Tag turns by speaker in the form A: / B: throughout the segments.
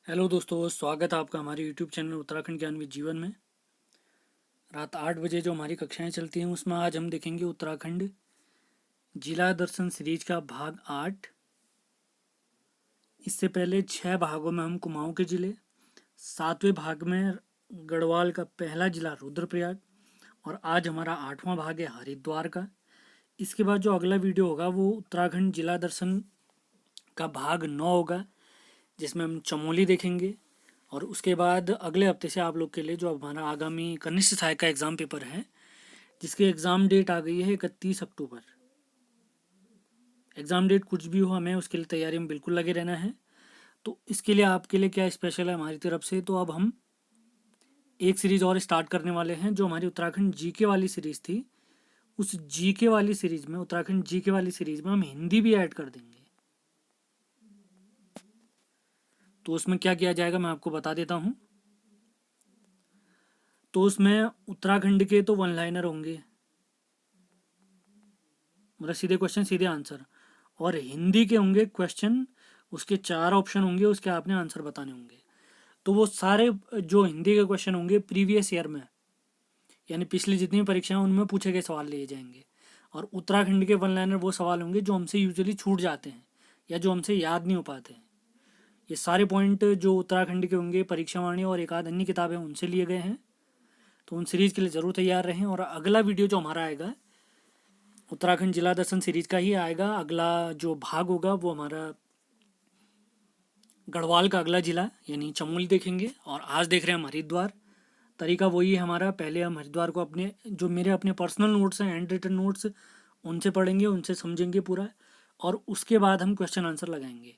A: Hello दोस्तों, स्वागत है आपका हमारे यूट्यूब चैनल उत्तराखंड ज्ञान विद जीवन में। रात 8 बजे जो हमारी कक्षाएं चलती हैं उसमें आज हम देखेंगे उत्तराखंड जिला दर्शन सीरीज का भाग 8। इससे पहले 6 भागों में हम कुमाऊं के जिले, 7वें भाग में गढ़वाल का पहला जिला रुद्रप्रयाग और आज हमारा 8वां भाग है हरिद्वार का। इसके बाद जो अगला वीडियो होगा वो उत्तराखंड जिला दर्शन का भाग 9 होगा, जिसमें हम चमोली देखेंगे। और उसके बाद अगले हफ्ते से आप लोग के लिए जो हमारा आगामी कनिष्ठ सहायक का एग्ज़ाम पेपर है, जिसकी एग्ज़ाम डेट आ गई है 31 अक्टूबर। एग्ज़ाम डेट कुछ भी हो, हमें उसके लिए तैयारी में बिल्कुल लगे रहना है। तो इसके लिए आपके लिए क्या स्पेशल है हमारी तरफ से, तो अब हम एक सीरीज़ और स्टार्ट करने वाले हैं। जो हमारी उत्तराखंड जीके वाली सीरीज़ थी, उस जीके वाली सीरीज़ में, उत्तराखंड जीके वाली सीरीज़ में हम हिंदी भी ऐड कर देंगे। तो उसमें क्या किया जाएगा मैं आपको बता देता हूँ। तो उसमें उत्तराखंड के तो वन लाइनर होंगे, मतलब सीधे क्वेश्चन सीधे आंसर, और हिंदी के होंगे क्वेश्चन, उसके 4 ऑप्शन होंगे, उसके आपने आंसर बताने होंगे। तो वो सारे जो हिंदी के क्वेश्चन होंगे प्रीवियस ईयर में, यानी पिछली जितनी परीक्षाएं उनमें पूछे गए सवाल लिए जाएंगे। और उत्तराखंड के वन लाइनर वो सवाल होंगे जो हमसे यूजुअली छूट जाते हैं या जो हमसे याद नहीं हो पाते हैं। ये सारे पॉइंट जो उत्तराखंड के होंगे, परीक्षावाणी और एक आध अन्य किताबें उनसे लिए गए हैं। तो उन सीरीज़ के लिए ज़रूर तैयार रहें। और अगला वीडियो जो हमारा आएगा उत्तराखंड जिला दर्शन सीरीज का ही आएगा। अगला जो भाग होगा वो हमारा गढ़वाल का अगला जिला यानी चमोली देखेंगे। और आज देख रहे हैं हम हरिद्वार। तरीका वही है हमारा, पहले हम हरिद्वार को अपने जो मेरे अपने पर्सनल नोट्स हैं, हैंड रिटन नोट्स, उनसे पढ़ेंगे, उनसे समझेंगे पूरा, और उसके बाद हम क्वेश्चन आंसर लगाएंगे।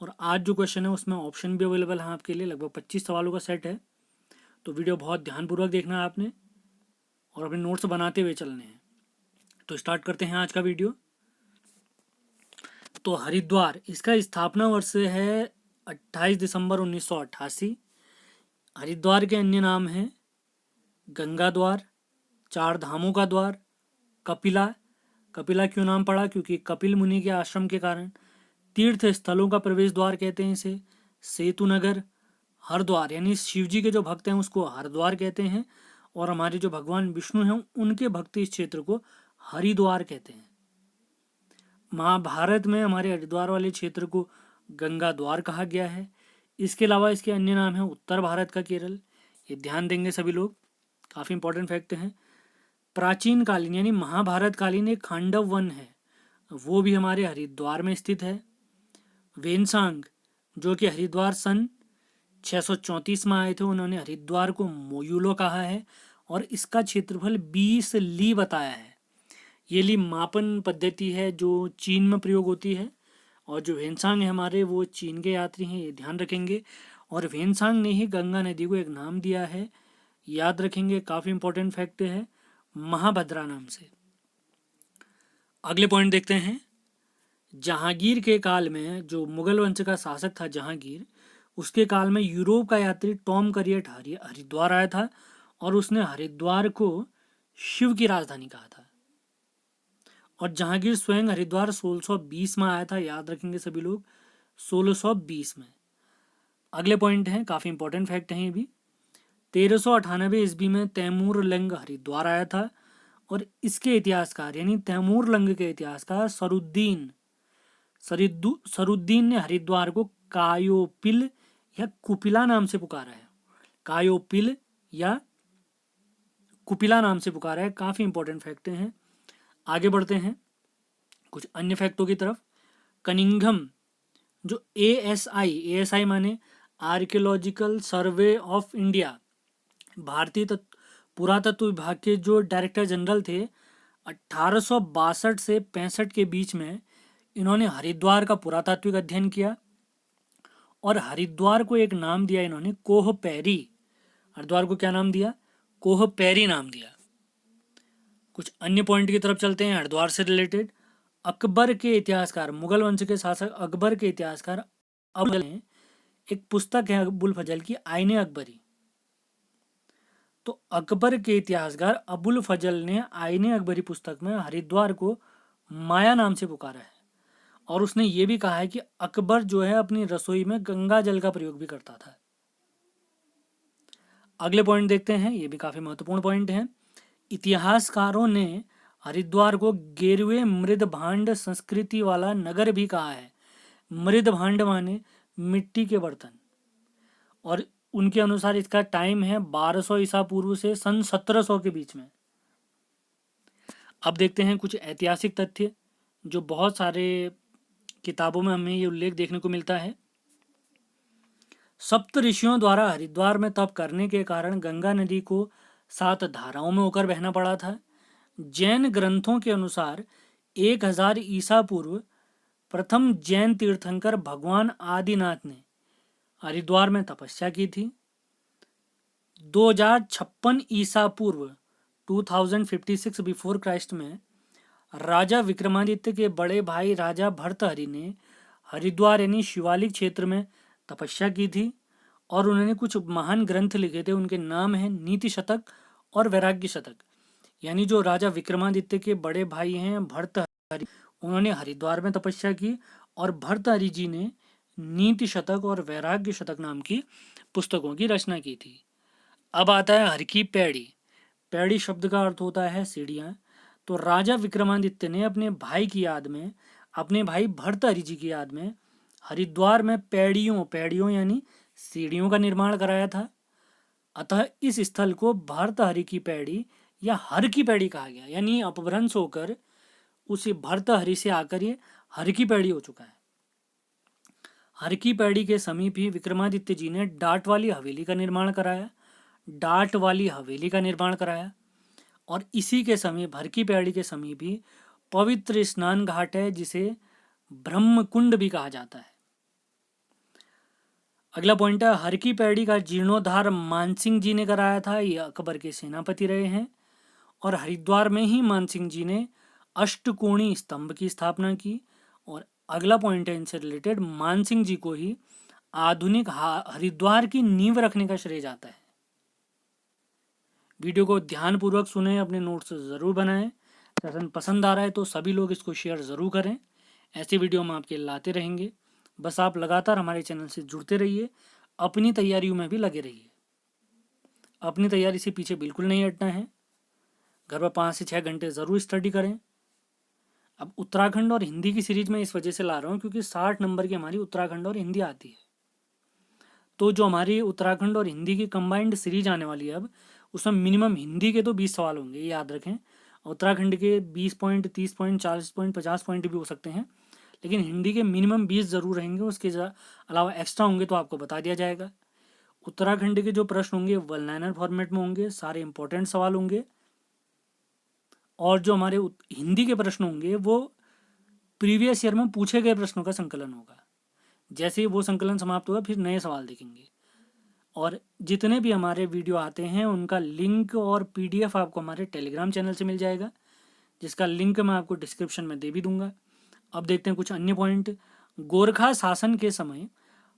A: और आज जो क्वेश्चन है उसमें ऑप्शन भी अवेलेबल है आपके लिए, लगभग 25 सवालों का सेट है। तो वीडियो बहुत ध्यानपूर्वक देखना है आपने और अपने नोट्स बनाते हुए चलने हैं। तो स्टार्ट करते हैं आज का वीडियो। तो हरिद्वार, इसका स्थापना वर्ष है 28 दिसंबर 1988। हरिद्वार के अन्य नाम हैं गंगा द्वार, चार धामों का द्वार, कपिला। कपिला क्यों नाम पड़ा? क्योंकि कपिल मुनि के आश्रम के कारण। तीर्थ स्थलों का प्रवेश द्वार कहते हैं इसे। सेतु नगर, हरद्वार यानी शिव जी के जो भक्त हैं उसको हरद्वार कहते हैं, और हमारे जो भगवान विष्णु हैं उनके भक्त इस क्षेत्र को हरिद्वार कहते हैं। महाभारत में हमारे हरिद्वार वाले क्षेत्र को गंगा द्वार कहा गया है। इसके अलावा इसके अन्य नाम हैं उत्तर भारत का केरल। ये ध्यान देंगे सभी लोग, काफ़ी इंपॉर्टेंट फैक्ट हैं। प्राचीन कालीन यानी महाभारत कालीन एक खांडव वन है, वो भी हमारे हरिद्वार में स्थित है। वेनसांग, जो कि हरिद्वार सन 634 में आए थे, उन्होंने हरिद्वार को मोयूलो कहा है और इसका क्षेत्रफल 20 ली बताया है। ये ली मापन पद्धति है जो चीन में प्रयोग होती है। और जो वेनसांग है हमारे, वो चीन के यात्री हैं, ये ध्यान रखेंगे। और वेनसांग ने ही गंगा नदी को एक नाम दिया है, याद रखेंगे, काफ़ी इंपॉर्टेंट फैक्ट है, महाभद्रा नाम से। अगले पॉइंट देखते हैं। जहांगीर के काल में, जो मुगल वंश का शासक था जहांगीर, उसके काल में यूरोप का यात्री टॉम करियट हरिद्वार आया था और उसने हरिद्वार को शिव की राजधानी कहा था। और जहांगीर स्वयं हरिद्वार 1620 में आया था, याद रखेंगे सभी लोग, 1620 में। अगले पॉइंट हैं, काफ़ी इंपॉर्टेंट फैक्ट हैं ये भी। 1398 ईस्वी में तैमूर लंग हरिद्वार आया था और इसके इतिहासकार यानी तैमूर लंग के इतिहासकार सरुद्दीन ने हरिद्वार को कायोपिल या कुपिला नाम से पुकारा है। कायोपिल या कुपिला नाम से पुकारा है। काफ़ी इंपॉर्टेंट फैक्ट हैं। आगे बढ़ते हैं कुछ अन्य फैक्टों की तरफ। कनिंघम, जो ASI माने आर्कियोलॉजिकल सर्वे ऑफ इंडिया, भारतीय पुरातत्व विभाग के जो डायरेक्टर जनरल थे, 1862 से 65 के बीच में इन्होंने हरिद्वार का पुरातात्विक अध्ययन किया और हरिद्वार को एक नाम दिया इन्होंने, कोह पैरी। हरिद्वार को क्या नाम दिया? कोह पैरी नाम दिया। कुछ अन्य पॉइंट की तरफ चलते हैं हरिद्वार से रिलेटेड। अकबर के इतिहासकार, मुगल वंश के शासक अकबर के इतिहासकार अबुल ने एक पुस्तक है अबुल फजल की, आईने अकबरी। तो अकबर के इतिहासकार अबुल फजल ने आईने अकबरी पुस्तक में हरिद्वार को माया नाम से पुकारा है। और उसने ये भी कहा है कि अकबर जो है अपनी रसोई में गंगा जल का प्रयोग भी करता था। अगले पॉइंट देखते हैं, ये भी काफी महत्वपूर्ण पॉइंट है। इतिहासकारों ने हरिद्वार को गेरुए मृद भांड संस्कृति वाला नगर भी कहा है। मृद भांड माने मिट्टी के बर्तन, और उनके अनुसार इसका टाइम है 1200 ईसा पूर्व से सन 1700 के बीच में। अब देखते हैं कुछ ऐतिहासिक तथ्य जो बहुत सारे किताबों में हमें ये उल्लेख देखने को मिलता है। सप्त ऋषियों द्वारा हरिद्वार में तप करने के कारण गंगा नदी को 7 धाराओं में होकर बहना पड़ा था। जैन ग्रंथों के अनुसार 1000 ईसा पूर्व प्रथम जैन तीर्थंकर भगवान आदिनाथ ने हरिद्वार में तपस्या की थी। 2056 ईसा पूर्व 2056 बिफोर क्राइस्ट में राजा विक्रमादित्य के बड़े भाई राजा भर्तहरि ने हरिद्वार यानी शिवालिक क्षेत्र में तपस्या की थी और उन्होंने कुछ महान ग्रंथ लिखे थे। उनके नाम हैं नीति शतक और वैराग्य शतक। यानी जो राजा विक्रमादित्य के बड़े भाई हैं भर्तहरि, उन्होंने हरिद्वार में तपस्या की और भर्तहरि जी ने नीति शतक और वैराग्य शतक नाम की पुस्तकों की रचना की थी। अब आता है हर की पैड़ी। पैड़ी शब्द का अर्थ होता है सीढ़ियाँ। तो राजा विक्रमादित्य ने अपने भाई की याद में, अपने भाई भर्तहरि जी की याद में हरिद्वार में पैड़ियों यानी सीढ़ियों का निर्माण कराया था। अतः इस स्थल को भर्तहरि की पैड़ी या हर की पैड़ी कहा गया, यानी अपभ्रंश होकर उसे भर्तहरि से आकर ये हर की पैड़ी हो चुका है। हर की पैड़ी के समीप ही विक्रमादित्य जी ने डाट वाली हवेली का निर्माण कराया और इसी के समीप, हर की पैड़ी के समीप ही पवित्र स्नान घाट है जिसे ब्रह्म कुंड भी कहा जाता है। अगला पॉइंट है, हर की पैड़ी का जीर्णोद्धार मानसिंह जी ने कराया था। ये अकबर के सेनापति रहे हैं और हरिद्वार में ही मानसिंह जी ने अष्टकोणी स्तंभ की स्थापना की। और अगला पॉइंट है इनसे रिलेटेड, मानसिंह जी को ही आधुनिक हरिद्वार की नींव रखने का श्रेय जाता है। वीडियो को ध्यानपूर्वक सुने, अपने नोट्स ज़रूर बनाएं। सेशन पसंद आ रहा है तो सभी लोग इसको शेयर ज़रूर करें। ऐसी वीडियो हम आपके लाते रहेंगे। बस आप लगातार हमारे चैनल से जुड़ते रहिए, अपनी तैयारियों में भी लगे रहिए। अपनी तैयारी से पीछे बिल्कुल नहीं हटना है। घर पर 5 से 6 घंटे ज़रूर स्टडी करें। अब उत्तराखंड और हिंदी की सीरीज में इस वजह से ला रहा हूँ क्योंकि 60 नंबर की हमारी उत्तराखंड और हिंदी आती है। तो जो हमारी उत्तराखंड और हिंदी की कंबाइंड सीरीज आने वाली है अब, उसमें मिनिमम हिंदी के तो 20 सवाल होंगे, ये याद रखें। उत्तराखंड के 20 पॉइंट, 30 पॉइंट, 40 पॉइंट, 50 पॉइंट भी हो सकते हैं, लेकिन हिंदी के मिनिमम 20 ज़रूर रहेंगे। उसके अलावा एक्स्ट्रा होंगे तो आपको बता दिया जाएगा। उत्तराखंड के जो प्रश्न होंगे वन लाइनर फॉर्मेट में होंगे, सारे इंपॉर्टेंट सवाल होंगे। और जो हमारे हिंदी के प्रश्न होंगे वो प्रीवियस ईयर में पूछे गए प्रश्नों का संकलन होगा। जैसे ही वो संकलन समाप्त होगा फिर नए सवाल देखेंगे। और जितने भी हमारे वीडियो आते हैं उनका लिंक और पीडीएफ आपको हमारे टेलीग्राम चैनल से मिल जाएगा, जिसका लिंक मैं आपको डिस्क्रिप्शन में दे भी दूंगा। अब देखते हैं कुछ अन्य पॉइंट। गोरखा शासन के समय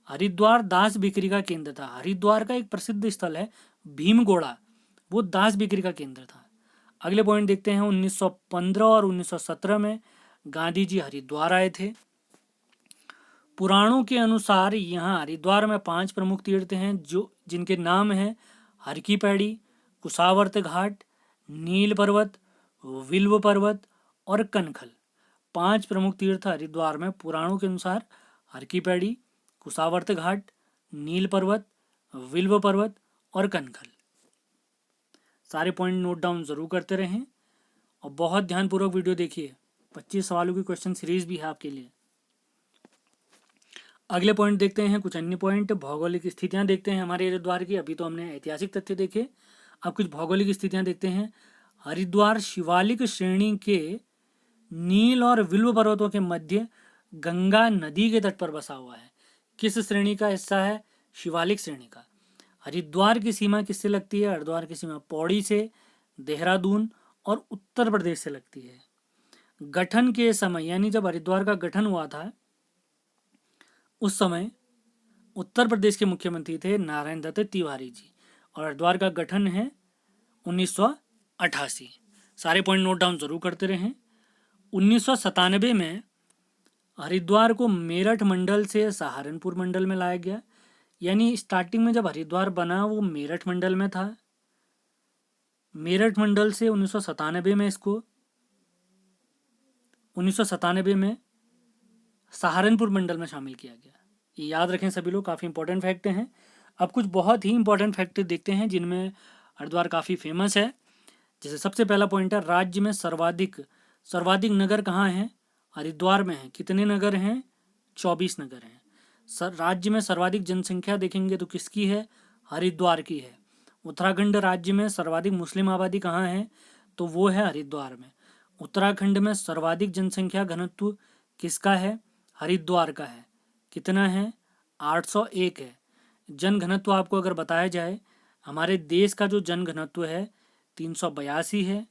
A: हरिद्वार दास बिक्री का केंद्र था। हरिद्वार का एक प्रसिद्ध स्थल है भीमगोड़ा, वो दास बिक्री का केंद्र था। अगले पॉइंट देखते हैं, 1915 और 1917 में गांधी जी हरिद्वार आए थे। पुराणों के अनुसार यहाँ हरिद्वार में 5 प्रमुख तीर्थ हैं जो जिनके नाम हैं हर की पैड़ी, कुशावर्त घाट, नील पर्वत, विल्व पर्वत और कनखल। 5 प्रमुख तीर्थ हरिद्वार में पुराणों के अनुसार हर की पैड़ी, कुशावर्त घाट, नील पर्वत, विल्व पर्वत और कनखल। सारे पॉइंट नोट डाउन जरूर करते रहें और बहुत ध्यानपूर्वक वीडियो देखिए। 25 सवालों की क्वेश्चन सीरीज भी है आपके लिए। अगले पॉइंट देखते हैं कुछ अन्य पॉइंट। भौगोलिक स्थितियां देखते हैं हमारे हरिद्वार की। अभी तो हमने ऐतिहासिक तथ्य देखे, अब कुछ भौगोलिक स्थितियां देखते हैं। हरिद्वार शिवालिक श्रेणी के नील और विल्व पर्वतों के मध्य गंगा नदी के तट पर बसा हुआ है। किस श्रेणी का हिस्सा है? शिवालिक श्रेणी का। हरिद्वार की सीमा किससे लगती है? हरिद्वार की सीमा पौड़ी से, देहरादून और उत्तर प्रदेश से लगती है। गठन के समय यानी जब हरिद्वार का गठन हुआ था उस समय उत्तर प्रदेश के मुख्यमंत्री थे नारायण दत्त तिवारी जी और हरिद्वार का गठन है 1988। सारे पॉइंट नोट डाउन जरूर करते रहें। 1997 में हरिद्वार को मेरठ मंडल से सहारनपुर मंडल में लाया गया। यानी स्टार्टिंग में जब हरिद्वार बना वो मेरठ मंडल में था। मेरठ मंडल से 1997 में इसको 1997 में सहारनपुर मंडल में शामिल किया गया। ये याद रखें सभी लोग, काफ़ी इंपॉर्टेंट फैक्ट हैं। अब कुछ बहुत ही इंपॉर्टेंट फैक्ट देखते हैं जिनमें हरिद्वार काफ़ी फेमस है। जैसे सबसे पहला पॉइंट है, राज्य में सर्वाधिक सर्वाधिक नगर कहाँ हैं? हरिद्वार में है। कितने नगर हैं? 24 नगर हैं। राज्य में सर्वाधिक जनसंख्या देखेंगे तो किसकी है? हरिद्वार की है। उत्तराखंड राज्य में सर्वाधिक मुस्लिम आबादी कहाँ है? तो वो है हरिद्वार में। उत्तराखंड में सर्वाधिक जनसंख्या घनत्व किसका है? हरिद्वार का है। कितना है? 801 है। जन घनत्व आपको अगर बताया जाए, हमारे देश का जो जन घनत्व है 382 है।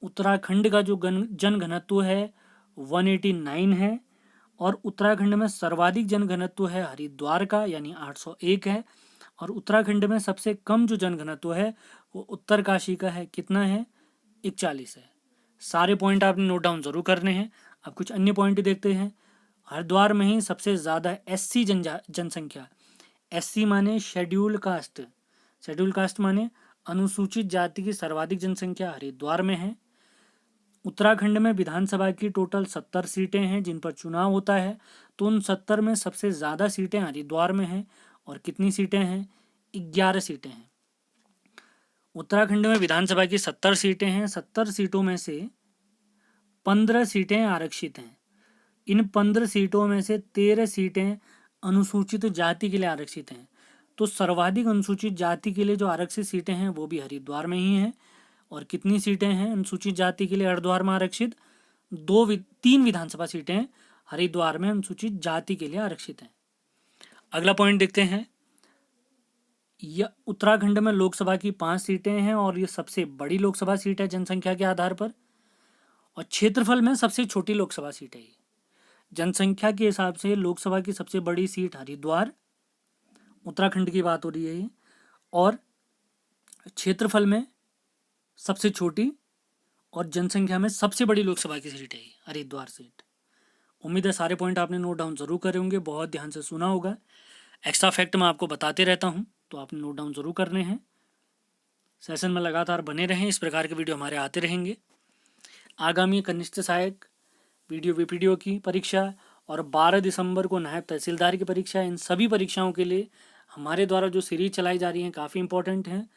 A: उत्तराखंड का जो जन घनत्व है 189 है। और उत्तराखंड में सर्वाधिक जन घनत्व है हरिद्वार का, यानी 801 है। और उत्तराखंड में सबसे कम जो जन घनत्व है वो उत्तरकाशी का है। कितना है? 41 है। सारे पॉइंट आपने नोट डाउन जरूर करने हैं। अब कुछ अन्य पॉइंट देखते हैं। हरिद्वार में ही सबसे ज़्यादा एससी जनसंख्या, एससी माने शेड्यूल कास्ट, शेड्यूल कास्ट माने अनुसूचित जाति की सर्वाधिक जनसंख्या हरिद्वार में है। उत्तराखंड में विधानसभा की टोटल 70 सीटें हैं जिन पर चुनाव होता है, तो उन 70 में सबसे ज़्यादा सीटें हरिद्वार में हैं। और कितनी सीटें हैं? 11 सीटें हैं। उत्तराखंड में विधानसभा की 70 सीटें हैं। 70 सीटों में से 15 सीटें आरक्षित हैं। इन 15 सीटों में से 13 सीटें अनुसूचित जाति के लिए आरक्षित हैं। तो सर्वाधिक अनुसूचित जाति के लिए जो आरक्षित सीटें हैं वो भी हरिद्वार में ही हैं। और कितनी सीटें हैं अनुसूचित जाति के लिए हरिद्वार में आरक्षित? 3 विधानसभा सीटें हरिद्वार में अनुसूचित जाति के लिए आरक्षित हैं। अगला पॉइंट देखते हैं। यह उत्तराखंड में लोकसभा की 5 सीटें हैं और ये सबसे बड़ी लोकसभा सीट है जनसंख्या के आधार पर। और क्षेत्रफल में सबसे छोटी लोकसभा सीट है ये। जनसंख्या के हिसाब से लोकसभा की सबसे बड़ी सीट हरिद्वार, उत्तराखंड की बात हो रही है ये। और क्षेत्रफल में सबसे छोटी और जनसंख्या में सबसे बड़ी लोकसभा की सीट है ये, हरिद्वार सीट। उम्मीद है सारे पॉइंट आपने नोट डाउन जरूर करे होंगे, बहुत ध्यान से सुना होगा। एक्स्ट्रा फैक्ट मैं आपको बताते रहता हूँ, तो आपने नोट डाउन जरूर करने हैं। सेशन में लगातार बने रहें, इस प्रकार के वीडियो हमारे आते रहेंगे। आगामी कनिष्ठ सहायक, वीडियो वीपीडीओ की परीक्षा और 12 दिसंबर को नायब तहसीलदार की परीक्षा, इन सभी परीक्षाओं के लिए हमारे द्वारा जो सीरीज चलाई जा रही है काफ़ी इंपॉर्टेंट हैं।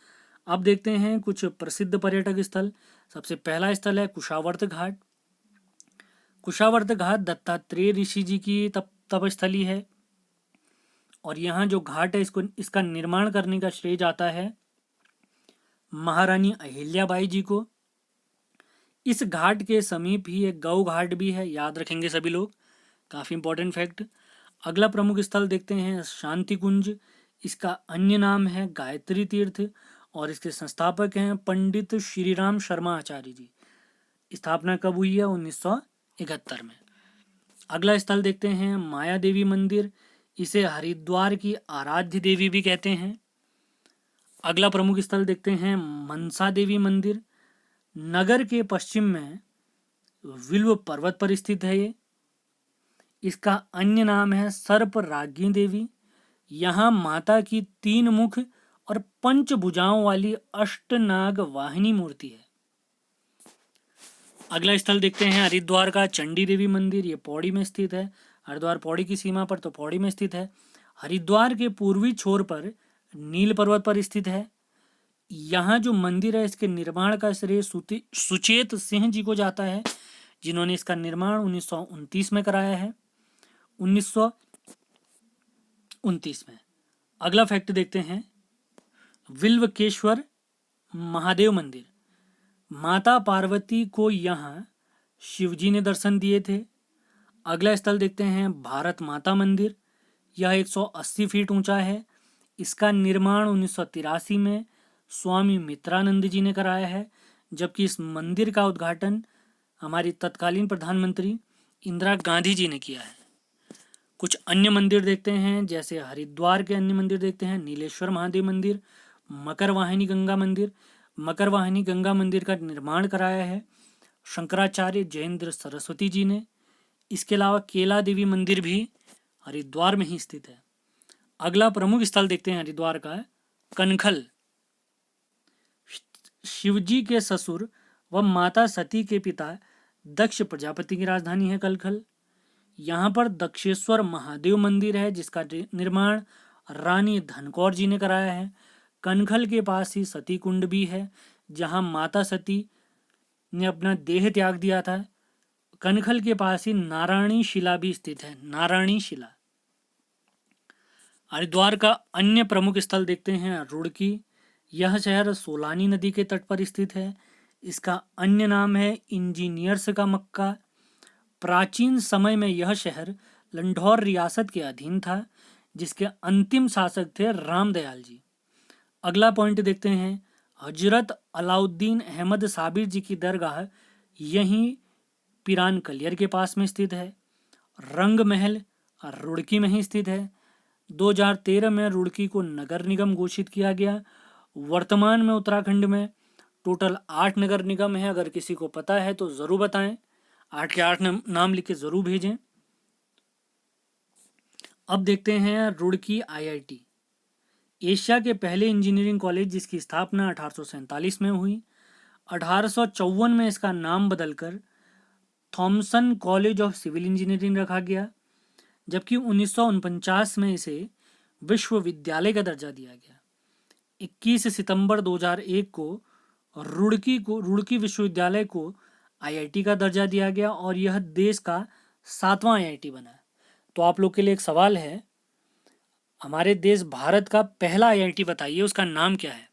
A: अब देखते हैं कुछ प्रसिद्ध पर्यटक स्थल। सबसे पहला स्थल है कुशावर्त घाट। कुशावर्त घाट दत्तात्रेय ऋषि जी की तपस्थली है। और यहाँ जो घाट है इसका निर्माण करने का श्रेय जाता है महारानी अहिल्याबाई जी को। इस घाट के समीप ही एक गौ घाट भी है, याद रखेंगे सभी लोग, काफ़ी इंपॉर्टेंट फैक्ट। अगला प्रमुख स्थल देखते हैं शांति कुंज। इसका अन्य नाम है गायत्री तीर्थ और इसके संस्थापक हैं पंडित श्रीराम शर्मा आचार्य जी। स्थापना कब हुई है? 1971 में। अगला स्थल देखते हैं माया देवी मंदिर। इसे हरिद्वार की आराध्य देवी भी कहते हैं। अगला प्रमुख स्थल देखते हैं मनसा देवी मंदिर। नगर के पश्चिम में विल्व पर्वत पर स्थित है ये। इसका अन्य नाम है सर्प राज्ञी देवी। यहाँ माता की 3 मुख और 5 भुजाओं वाली अष्टनाग वाहिनी मूर्ति है। अगला स्थल देखते हैं हरिद्वार का चंडी देवी मंदिर। ये पौड़ी में स्थित है। हरिद्वार पौड़ी की सीमा पर, तो पौड़ी में स्थित है। हरिद्वार के पूर्वी छोर पर नील पर्वत पर स्थित है। यहाँ जो मंदिर है इसके निर्माण का श्रेय सुचेत सिंह जी को जाता है, जिन्होंने इसका निर्माण 1929 में कराया है। 1929 में। अगला फैक्ट देखते हैं विल्वकेश्वर महादेव मंदिर। माता पार्वती को यहाँ शिवजी ने दर्शन दिए थे। अगला स्थल देखते हैं भारत माता मंदिर। यह 180 फीट ऊंचा है। इसका निर्माण 1983 में स्वामी मित्रानंद जी ने कराया है, जबकि इस मंदिर का उद्घाटन हमारी तत्कालीन प्रधानमंत्री इंदिरा गांधी जी ने किया है। कुछ अन्य मंदिर देखते हैं, जैसे हरिद्वार के अन्य मंदिर देखते हैं नीलेश्वर महादेव मंदिर, मकरवाहिनी गंगा मंदिर। मकरवाहिनी गंगा मंदिर का निर्माण कराया है शंकराचार्य जयेंद्र सरस्वती जी ने। इसके अलावा केला देवी मंदिर भी हरिद्वार में ही स्थित है। अगला प्रमुख स्थल देखते हैं हरिद्वार का, कनखल। शिवजी के ससुर व माता सती के पिता दक्ष प्रजापति की राजधानी है कनखल। यहाँ पर दक्षेश्वर महादेव मंदिर है जिसका निर्माण रानी धनकौर जी ने कराया है। कनखल के पास ही सती कुंड भी है जहाँ माता सती ने अपना देह त्याग दिया था। कनखल के पास ही नारायणी शिला भी स्थित है, नारायणी शिला। हरिद्वार का अन्य प्रमुख स्थल देखते हैं रुड़की। यह शहर सोलानी नदी के तट पर स्थित है। इसका अन्य नाम है इंजीनियर्स का मक्का। प्राचीन समय में यह शहर लंढौर रियासत के अधीन था जिसके अंतिम शासक थे रामदयाल जी। अगला पॉइंट देखते हैं, हजरत अलाउद्दीन अहमद साबिर जी की दरगाह यहीं पिरान कलियर के पास में स्थित है। रंग महल रुड़की में ही स्थित है। 2013 में रुड़की को नगर निगम घोषित किया गया। वर्तमान में उत्तराखंड में टोटल 8 नगर निगम है। अगर किसी को पता है तो ज़रूर बताएं, 8 के 8 नाम लिख के ज़रूर भेजें। अब देखते हैं रुड़की IIT, एशिया के पहले इंजीनियरिंग कॉलेज जिसकी स्थापना 1847 में हुई। 1854 में इसका नाम बदलकर Thomson college of civil engineering रखा गया, जबकि 1949 में इसे विश्वविद्यालय का दर्जा दिया गया। 21 सितंबर 2001 को रुड़की विश्वविद्यालय को IIT का दर्जा दिया गया और यह देश का 7वां IIT बना। तो आप लोग के लिए एक सवाल है, हमारे देश भारत का पहला IIT बताइए, उसका नाम क्या है।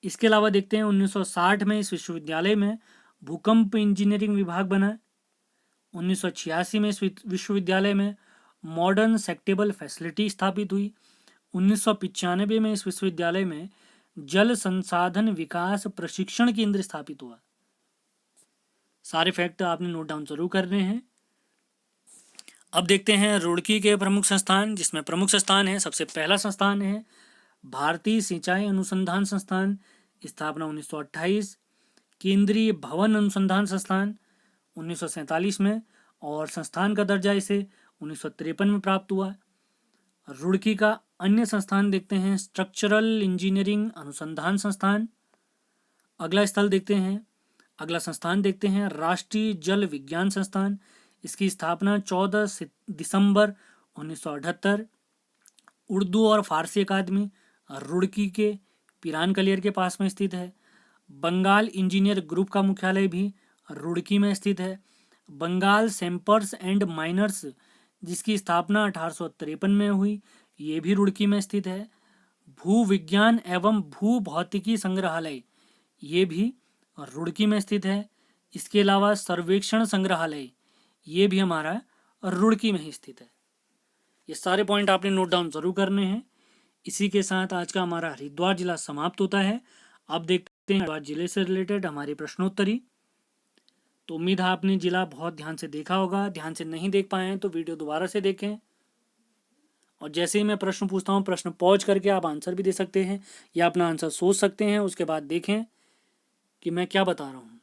A: इसके अलावा देखते हैं 1960 में इस विश्वविद्यालय में भूकंप इंजीनियरिंग विभाग बना। 1986 में इस विश्वविद्यालय में मॉडर्न सेक्टेबल फैसिलिटी स्थापित हुई। 1995 में इस विश्वविद्यालय में जल संसाधन विकास प्रशिक्षण केंद्र स्थापित हुआ। सारे फैक्ट आपने नोट डाउन जरूर करने हैं। अब देखते हैं रुड़की के प्रमुख संस्थान, जिसमें प्रमुख संस्थान है, सबसे पहला संस्थान है भारतीय सिंचाई अनुसंधान संस्थान, स्थापना 1928। केंद्रीय भवन अनुसंधान संस्थान 1947 में, और संस्थान का दर्जा इसे 1953 में प्राप्त हुआ। रुड़की का अन्य संस्थान देखते हैं स्ट्रक्चरल इंजीनियरिंग अनुसंधान संस्थान। अगला संस्थान देखते हैं राष्ट्रीय जल विज्ञान संस्थान। इसकी स्थापना 14 दिसंबर 1978। उर्दू और फारसी अकादमी रुड़की के पिरान कलियर के पास में स्थित है। बंगाल इंजीनियर ग्रुप का मुख्यालय भी रुड़की में स्थित है। बंगाल सैंपर्स एंड माइनर्स जिसकी स्थापना 1853 में हुई, ये भी रुड़की में स्थित है। भू विज्ञान एवं भू भौतिकी संग्रहालय ये भी रुड़की में स्थित है। इसके अलावा सर्वेक्षण संग्रहालय ये भी हमारा रुड़की में ही स्थित है। ये सारे पॉइंट आपने नोट डाउन जरूर करने हैं। इसी के साथ आज का हमारा हरिद्वार जिला समाप्त होता है। अब देखते हैं हरिद्वार जिले से रिलेटेड हमारी प्रश्नोत्तरी। तो उम्मीद है आपने जिला बहुत ध्यान से देखा होगा। ध्यान से नहीं देख पाए हैं तो वीडियो दोबारा से देखें, और जैसे ही मैं प्रश्न पूछता हूँ प्रश्न पॉज करके आप आंसर भी दे सकते हैं या अपना आंसर सोच सकते हैं, उसके बाद देखें कि मैं क्या बता रहा हूँ।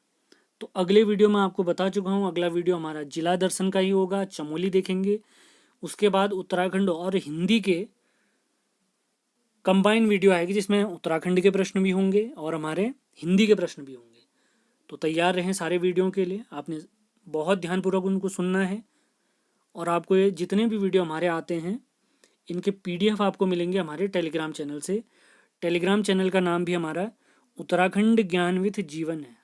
A: तो अगले वीडियो में आपको बता चुका हूँ, अगला वीडियो हमारा जिला दर्शन का ही होगा, चमोली देखेंगे। उसके बाद उत्तराखंड और हिंदी के कंबाइन वीडियो आएगी जिसमें उत्तराखंड के प्रश्न भी होंगे और हमारे हिंदी के प्रश्न भी होंगे। तो तैयार रहें सारे वीडियो के लिए। आपने बहुत ध्यानपूर्वक उनको सुनना है, और आपको ये जितने भी वीडियो हमारे आते हैं इनके PDF आपको मिलेंगे हमारे टेलीग्राम चैनल से। टेलीग्राम चैनल का नाम भी हमारा उत्तराखंड ज्ञान विथ जीवन है।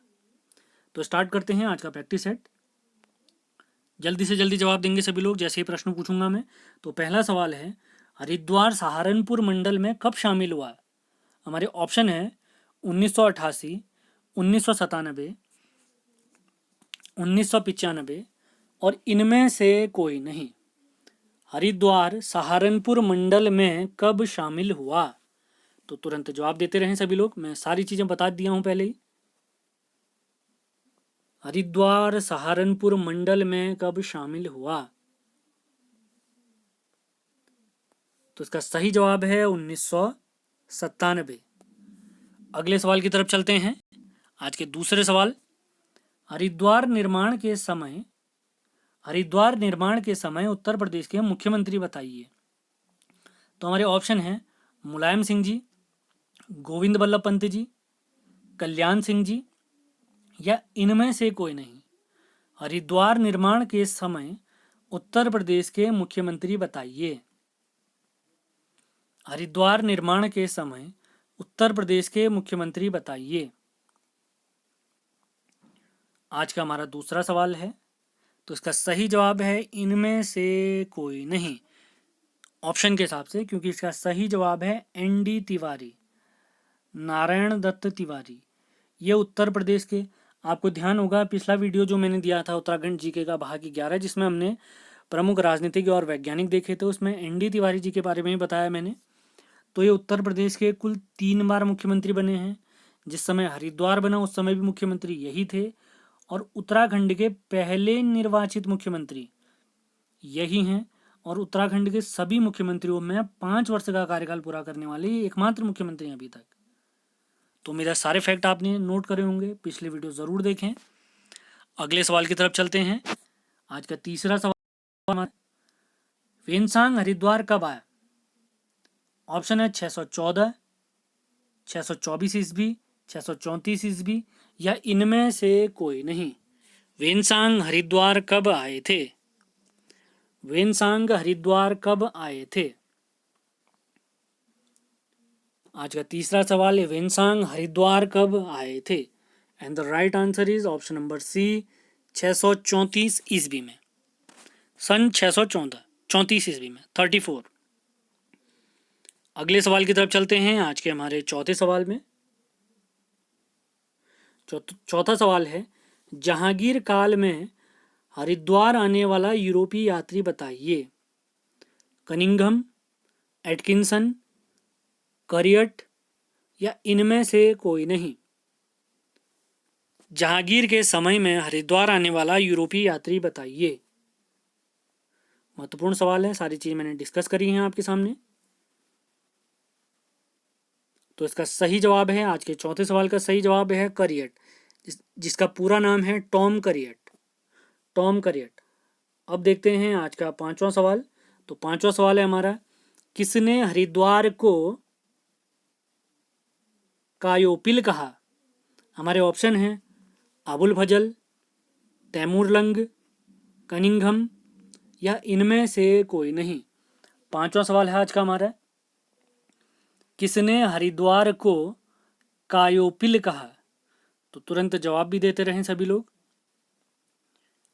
A: तो स्टार्ट करते हैं आज का प्रैक्टिस सेट। जल्दी से जल्दी जवाब देंगे सभी लोग जैसे ही प्रश्न पूछूंगा मैं। तो पहला सवाल है, हरिद्वार सहारनपुर मंडल में कब शामिल हुआ। हमारे ऑप्शन है 1988, 1997, 1995 और इनमें से कोई नहीं। हरिद्वार सहारनपुर मंडल में कब शामिल हुआ। तो तुरंत जवाब देते रहें सभी लोग, मैं सारी चीजें बता दिया हूं पहले ही। हरिद्वार सहारनपुर मंडल में कब शामिल हुआ। तो इसका सही जवाब है 1997। अगले सवाल की तरफ चलते हैं। आज के दूसरे सवाल, हरिद्वार निर्माण के समय हरिद्वार निर्माण के समय उत्तर प्रदेश के मुख्यमंत्री बताइए। तो हमारे ऑप्शन हैं मुलायम सिंह जी, गोविंद बल्लभ पंत जी, कल्याण सिंह जी, या इनमें से कोई नहीं। हरिद्वार निर्माण के समय उत्तर प्रदेश के मुख्यमंत्री बताइए। हरिद्वार निर्माण के समय उत्तर प्रदेश के मुख्यमंत्री बताइए। आज का हमारा दूसरा सवाल है, तो इसका सही जवाब है इनमें से कोई नहीं, ऑप्शन के हिसाब से, क्योंकि इसका सही जवाब है एन.डी. तिवारी, नारायण दत्त तिवारी। ये उत्तर प्रदेश के, आपको ध्यान होगा पिछला वीडियो जो मैंने दिया था उत्तराखंड जीके का भाग 11, जिसमें हमने प्रमुख राजनीतिक और वैज्ञानिक देखे थे, उसमें एन.डी. तिवारी जी के बारे में ही बताया मैंने। तो ये उत्तर प्रदेश के कुल 3 बार मुख्यमंत्री बने हैं। जिस समय हरिद्वार बना उस समय भी मुख्यमंत्री यही थे, और उत्तराखंड के पहले निर्वाचित मुख्यमंत्री यही हैं, और उत्तराखंड के सभी मुख्यमंत्रियों में 5 वर्ष का कार्यकाल पूरा करने वाले एकमात्र मुख्यमंत्री हैं अभी तक। तो मेरा सारे फैक्ट आपने नोट करे होंगे, पिछले वीडियो ज़रूर देखें। अगले सवाल की तरफ चलते हैं। आज का तीसरा सवाल, वेनसांग हरिद्वार कब आया? ऑप्शन है 614, 624 ईस्वी, 634 ईस्वी, या इनमें से कोई नहीं। वेनसांग हरिद्वार कब आए थे? वेनसांग हरिद्वार कब आए थे? आज का तीसरा सवाल है, वेनसांग हरिद्वार कब आए थे? And the right answer is option number C, 634 ईस्वी में, सन 634 ईस्वी में, 34। अगले सवाल की तरफ चलते हैं, आज के हमारे चौथे सवाल में। चौथा सवाल है, जहांगीर काल में हरिद्वार आने वाला यूरोपीय यात्री बताइए। कनिंघम, एटकिंसन, करियट, या इनमें से कोई नहीं। जहांगीर के समय में हरिद्वार आने वाला यूरोपीय यात्री बताइए। महत्वपूर्ण सवाल है, सारी चीज मैंने डिस्कस करी हैं आपके सामने। तो इसका सही जवाब है, आज के चौथे सवाल का सही जवाब है करियट, जिसका पूरा नाम है टॉम करियट। Tom create. अब देखते हैं आज का पांचवा सवाल। तो पांचवा सवाल है हमारा, किसने हरिद्वार को कायोपिल कहा? हमारे ऑप्शन हैं अबुल फजल, तैमूरलंग, कनिंघम, या इनमें से कोई नहीं। पांचवा सवाल है आज का हमारा, किसने हरिद्वार को कायोपिल कहा? तो तुरंत जवाब भी देते रहें सभी लोग।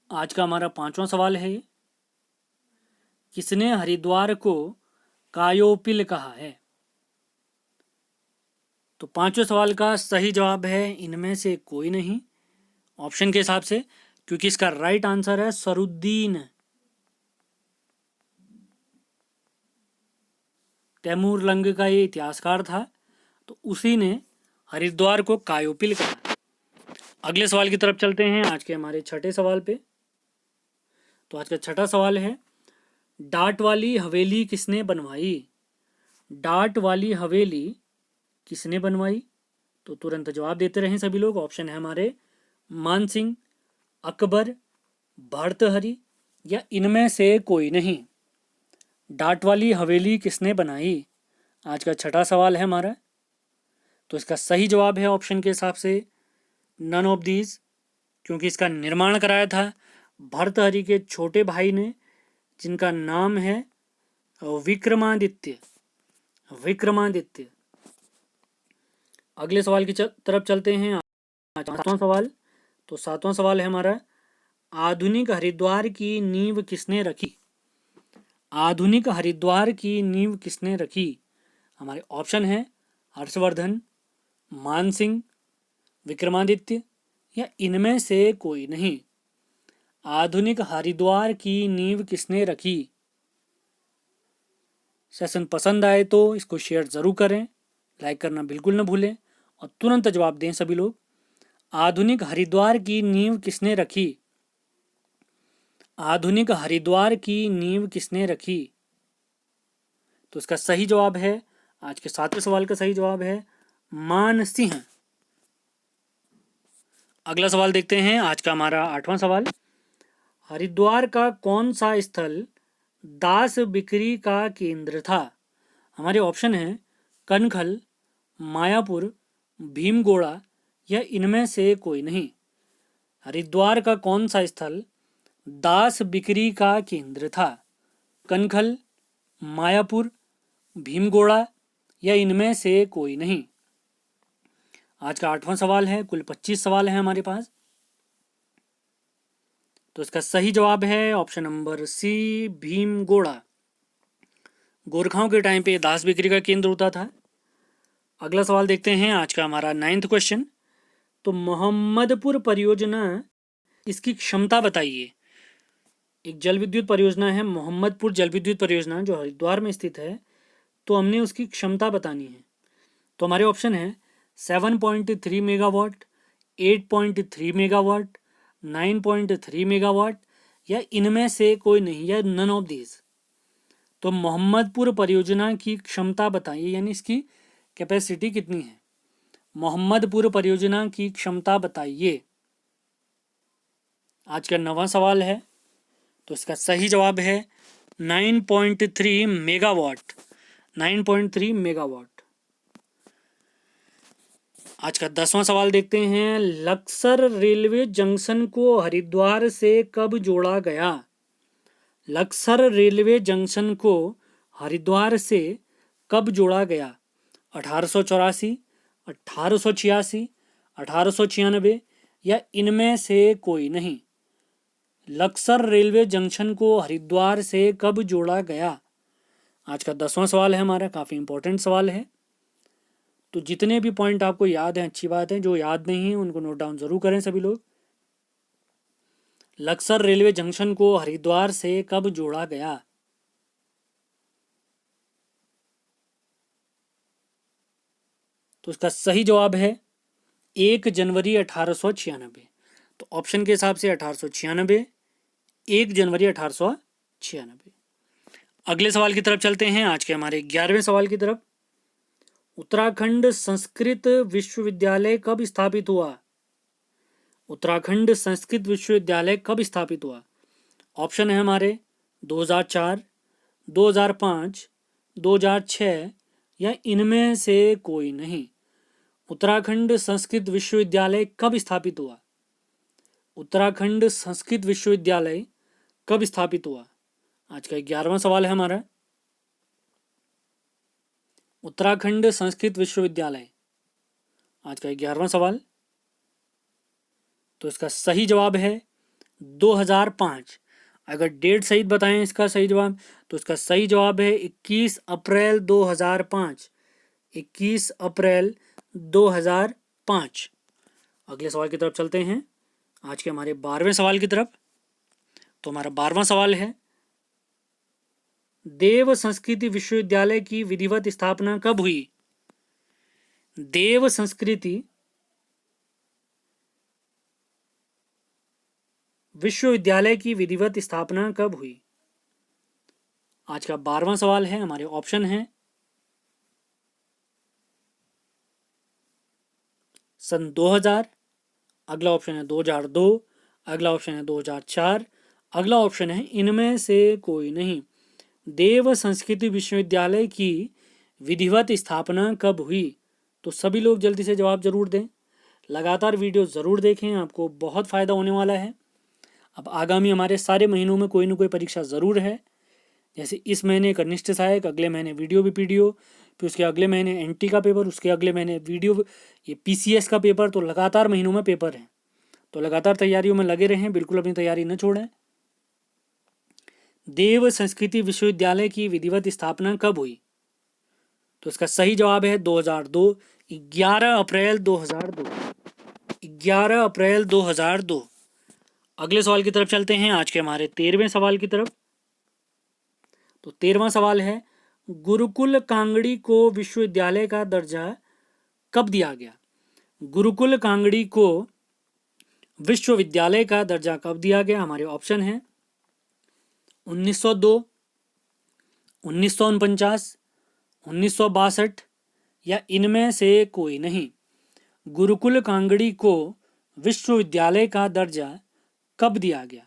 A: आज का हमारा पांचवा सवाल है, किसने हरिद्वार को कायोपिल कहा है? तो पांचवें सवाल का सही जवाब है इनमें से कोई नहीं, ऑप्शन के हिसाब से, क्योंकि इसका राइट आंसर है सरुद्दीन। तैमूरलंग का ये इतिहासकार था, तो उसी ने हरिद्वार को कायोपिल कहा। अगले सवाल की तरफ चलते हैं, आज के हमारे छठे सवाल पे। तो आज का छठा सवाल है, डाट वाली हवेली किसने बनवाई? डाट वाली हवेली किसने बनवाई? तो तुरंत जवाब देते रहें सभी लोग। ऑप्शन है हमारे मानसिंह, अकबर, भर्तहरि, या इनमें से कोई नहीं। डाट वाली हवेली किसने बनाई? आज का छठा सवाल है हमारा। तो इसका सही जवाब है ऑप्शन के हिसाब से नन ऑफ दीज, क्योंकि इसका निर्माण कराया था भर्तहरि के छोटे भाई ने, जिनका नाम है विक्रमादित्य। विक्रमादित्य। अगले सवाल की तरफ चलते हैं, सातवां सवाल। तो सातवां सवाल है हमारा, आधुनिक हरिद्वार की नींव किसने रखी? आधुनिक हरिद्वार की नींव किसने रखी? हमारे ऑप्शन है हर्षवर्धन, मानसिंह, विक्रमादित्य, या इनमें से कोई नहीं। आधुनिक हरिद्वार की नींव किसने रखी? सेशन पसंद आए तो इसको शेयर ज़रूर करें, लाइक करना बिल्कुल न भूलें, और तुरंत जवाब दें सभी लोग। आधुनिक हरिद्वार की नींव किसने रखी? आधुनिक हरिद्वार की नींव किसने रखी? तो इसका सही जवाब है, आज के सातवें सवाल का सही जवाब है मान सिंह। अगला सवाल देखते हैं, आज का हमारा आठवां सवाल। हरिद्वार का कौन सा स्थल दास बिक्री का केंद्र था? हमारे ऑप्शन हैं कनखल, मायापुर, भीमगोड़ा या इनमें से कोई नहीं। हरिद्वार का कौन सा स्थल दास बिक्री का केंद्र था? कनखल, मायापुर, भीमगोड़ा या इनमें से कोई नहीं। आज का 8वां सवाल है। कुल 25 सवाल हैं हमारे पास। तो इसका सही जवाब है ऑप्शन नंबर सी, भीमगोड़ा। गोरखाओं के टाइम पे दास बिक्री का केंद्र होता था। अगला सवाल देखते हैं, आज का हमारा 9th क्वेश्चन। तो मोहम्मदपुर परियोजना, इसकी क्षमता बताइए। एक जल विद्युत परियोजना है मोहम्मदपुर जल विद्युत परियोजना, जो हरिद्वार में स्थित है। तो हमने उसकी क्षमता बतानी है। तो हमारे ऑप्शन है 7.3 मेगावाट, 8.3 मेगावाट, 9.3 मेगावाट या इनमें से कोई नहीं, या नन ऑफ दीज। तो मोहम्मदपुर परियोजना की क्षमता बताइए, यानी इसकी कैपेसिटी कितनी है। मोहम्मदपुर परियोजना की क्षमता बताइए। आज का 9वां सवाल है। तो इसका सही जवाब है 9.3 मेगावाट। 9.3 मेगावाट। आज का 10वां सवाल देखते हैं। लक्सर रेलवे जंक्शन को हरिद्वार से कब जोड़ा गया? लक्सर रेलवे जंक्शन को हरिद्वार से कब जोड़ा गया? 1884, 1886, 1896 या इनमें से कोई नहीं। लक्सर रेलवे जंक्शन को हरिद्वार से कब जोड़ा गया? आज का 10वां सवाल है हमारा। काफ़ी इंपॉर्टेंट सवाल है। तो जितने भी पॉइंट आपको याद हैं अच्छी बात है, जो याद नहीं है उनको नोट डाउन जरूर करें सभी लोग। लक्सर रेलवे जंक्शन को हरिद्वार से कब जोड़ा गया? तो इसका सही जवाब है 1 जनवरी 1896। तो ऑप्शन के हिसाब से 1896, 1 जनवरी 1896। अगले सवाल की तरफ चलते हैं, आज के हमारे 11वें सवाल की तरफ। उत्तराखंड संस्कृत विश्वविद्यालय कब स्थापित हुआ? उत्तराखंड संस्कृत विश्वविद्यालय कब स्थापित हुआ? ऑप्शन है हमारे 2004, 2005, 2006 या इनमें से कोई नहीं। उत्तराखंड संस्कृत विश्वविद्यालय कब स्थापित हुआ? उत्तराखंड संस्कृत विश्वविद्यालय कब स्थापित हुआ? आज का 11वां सवाल है हमारा। उत्तराखंड संस्कृत विश्वविद्यालय, आज का 11वां सवाल। तो इसका सही जवाब है 2005। अगर डेट सही बताएं इसका सही जवाब, तो इसका सही जवाब है 21 अप्रैल 2005। 21 अप्रैल 2005। अगले सवाल की तरफ चलते हैं, आज के हमारे 12वें सवाल की तरफ। तो हमारा 12वां सवाल है, देव संस्कृति विश्वविद्यालय की विधिवत स्थापना कब हुई? देव संस्कृति विश्वविद्यालय की विधिवत स्थापना कब हुई? आज का 12वां सवाल है। हमारे ऑप्शन हैं सन 2000, अगला ऑप्शन है 2002, अगला ऑप्शन है 2004, अगला ऑप्शन है इनमें से कोई नहीं। देव संस्कृति विश्वविद्यालय की विधिवत स्थापना कब हुई? तो सभी लोग जल्दी से जवाब जरूर दें। लगातार वीडियो ज़रूर देखें, आपको बहुत फ़ायदा होने वाला है। अब आगामी हमारे सारे महीनों में कोई ना कोई परीक्षा ज़रूर है। जैसे इस महीने कनिष्ठ सहायक, अगले महीने वीडियो बीपीडीओ, फिर उसके अगले महीने एनटी का पेपर, उसके अगले महीने वीडियो ये पीसीएस का पेपर। तो लगातार महीनों में पेपर हैं, तो लगातार तैयारियों में लगे रहें, बिल्कुल अपनी तैयारी न छोड़ें। देव संस्कृति विश्वविद्यालय की विधिवत स्थापना कब हुई? तो इसका सही जवाब है 2002, 11 अप्रैल 2002। 11 अप्रैल 2002। अगले सवाल की तरफ चलते हैं, आज के हमारे 13वें सवाल की तरफ। तो 13वां सवाल है, गुरुकुल कांगड़ी को विश्वविद्यालय का दर्जा कब दिया गया? गुरुकुल कांगड़ी को विश्वविद्यालय का दर्जा कब दिया गया? हमारे ऑप्शन हैं 1902, 1949, 1962 या इनमें से कोई नहीं। गुरुकुल कांगड़ी को विश्वविद्यालय का दर्जा कब दिया गया?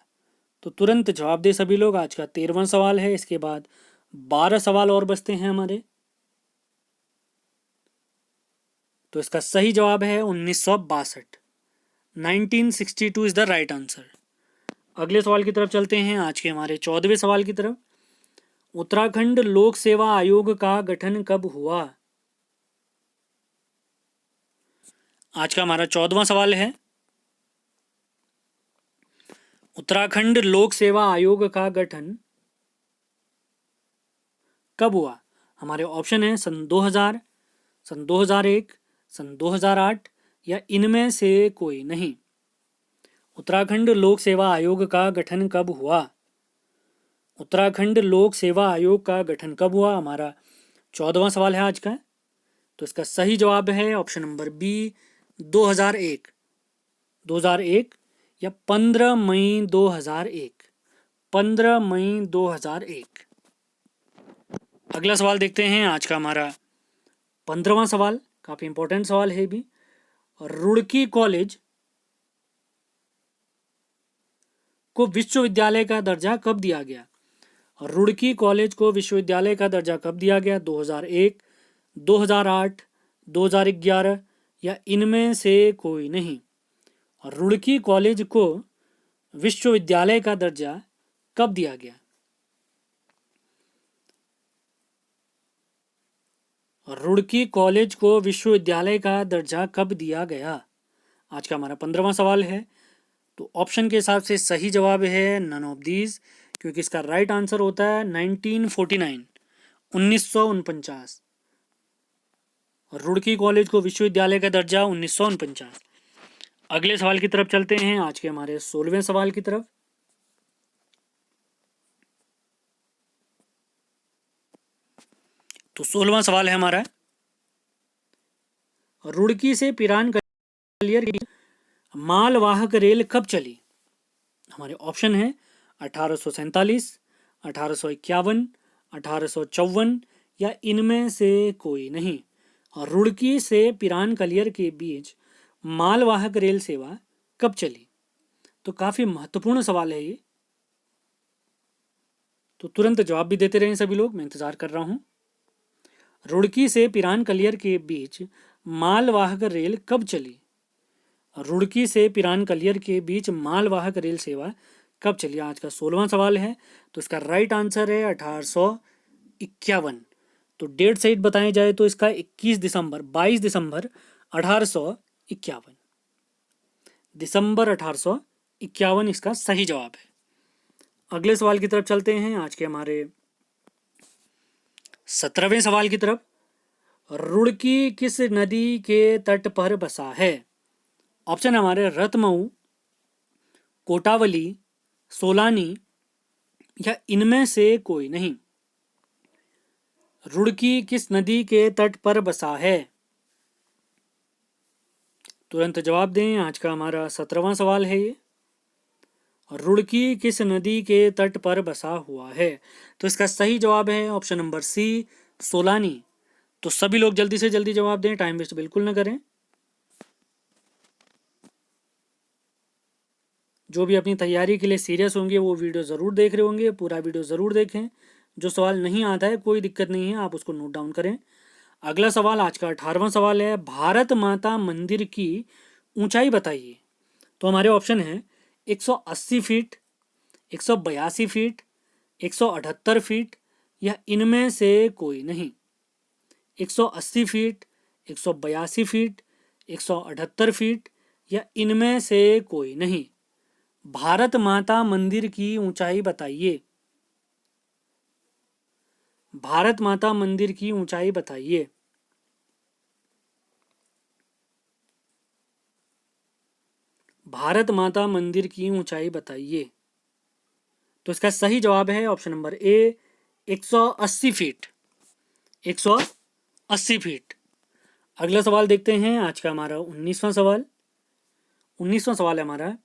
A: तो तुरंत जवाब दे सभी लोग। आज का 13वां सवाल है, इसके बाद 12 सवाल और बचते हैं हमारे। तो इसका सही जवाब है 1962। 1962 इज द राइट आंसर। अगले सवाल की तरफ चलते हैं, आज के हमारे 14वें सवाल की तरफ। उत्तराखंड लोक सेवा आयोग का गठन कब हुआ? आज का हमारा 14वां सवाल है, उत्तराखंड लोक सेवा आयोग का गठन कब हुआ? हमारे ऑप्शन है सन 2000, सन 2001, सन 2008 या इनमें से कोई नहीं। उत्तराखंड लोक सेवा आयोग का गठन कब हुआ? उत्तराखंड लोक सेवा आयोग का गठन कब हुआ? हमारा 14वां सवाल है आज का। तो इसका सही जवाब है ऑप्शन नंबर बी, 2001। 2001 या 15 मई 2001। 15 मई 2001। अगला सवाल देखते हैं, आज का हमारा 15वां सवाल। काफ़ी इंपॉर्टेंट सवाल है भी। रुड़की कॉलेज को विश्वविद्यालय का दर्जा कब दिया गया? रुड़की कॉलेज को विश्वविद्यालय का दर्जा कब दिया गया? 2001, 2008, 2011 या इनमें से कोई नहीं। रुड़की कॉलेज को विश्वविद्यालय का दर्जा कब दिया गया? रुड़की कॉलेज को विश्वविद्यालय का दर्जा कब दिया गया? आज का हमारा 15वां सवाल है। तो ऑप्शन के हिसाब से सही जवाब है नन ऑफ दीज, क्योंकि इसका राइट आंसर होता है 1949, 1949। रुड़की कॉलेज को विश्वविद्यालय का दर्जा 1949। अगले सवाल की तरफ चलते हैं, आज के हमारे 16वें सवाल की तरफ। तो 16वां सवाल है हमारा, रुड़की से पिरान कलियर की मालवाहक रेल कब चली? हमारे ऑप्शन है 1847, 1851, 1854 या इनमें से कोई नहीं। और रुड़की से पिरान कलियर के बीच मालवाहक रेल सेवा कब चली? तो काफ़ी महत्वपूर्ण सवाल है ये, तो तुरंत जवाब भी देते रहें सभी लोग, मैं इंतज़ार कर रहा हूँ। रुड़की से पिरान कलियर के बीच मालवाहक रेल कब चली? रुड़की से पिरान कलियर के बीच मालवाहक रेल सेवा कब चली? आज का 16वां सवाल है। तो इसका राइट आंसर है 1851। तो डेट सहित बताया जाए तो इसका 22 दिसंबर 1851। दिसंबर 1851 इसका सही जवाब है। अगले सवाल की तरफ चलते हैं, आज के हमारे 17वें सवाल की तरफ। रुड़की किस नदी के तट पर बसा है? ऑप्शन हमारे रतमऊ, कोटावली, सोलानी या इनमें से कोई नहीं। रुड़की किस नदी के तट पर बसा है? तुरंत जवाब दें। आज का हमारा 17वां सवाल है ये। रुड़की किस नदी के तट पर बसा हुआ है? तो इसका सही जवाब है ऑप्शन नंबर सी, सोलानी। तो सभी लोग जल्दी से जल्दी जवाब दें, टाइम वेस्ट बिल्कुल न करें। जो भी अपनी तैयारी के लिए सीरियस होंगे वो वीडियो ज़रूर देख रहे होंगे, पूरा वीडियो ज़रूर देखें। जो सवाल नहीं आता है कोई दिक्कत नहीं है, आप उसको नोट डाउन करें। अगला सवाल, आज का 18वां सवाल है, भारत माता मंदिर की ऊंचाई बताइए। तो हमारे ऑप्शन है 180 फीट, 182 फीट, 178 फीट या इनमें से कोई नहीं। 180 फीट, 182 फीट, 178 फीट या इनमें से कोई नहीं। भारत माता मंदिर की ऊंचाई बताइए। भारत माता मंदिर की ऊंचाई बताइए। भारत माता मंदिर की ऊंचाई बताइए। तो इसका सही जवाब है option number A, 180 feet. 180 feet. अगला सवाल देखते हैं, आज का हमारा 19वां सवाल। 19वां सवाल है हमारा,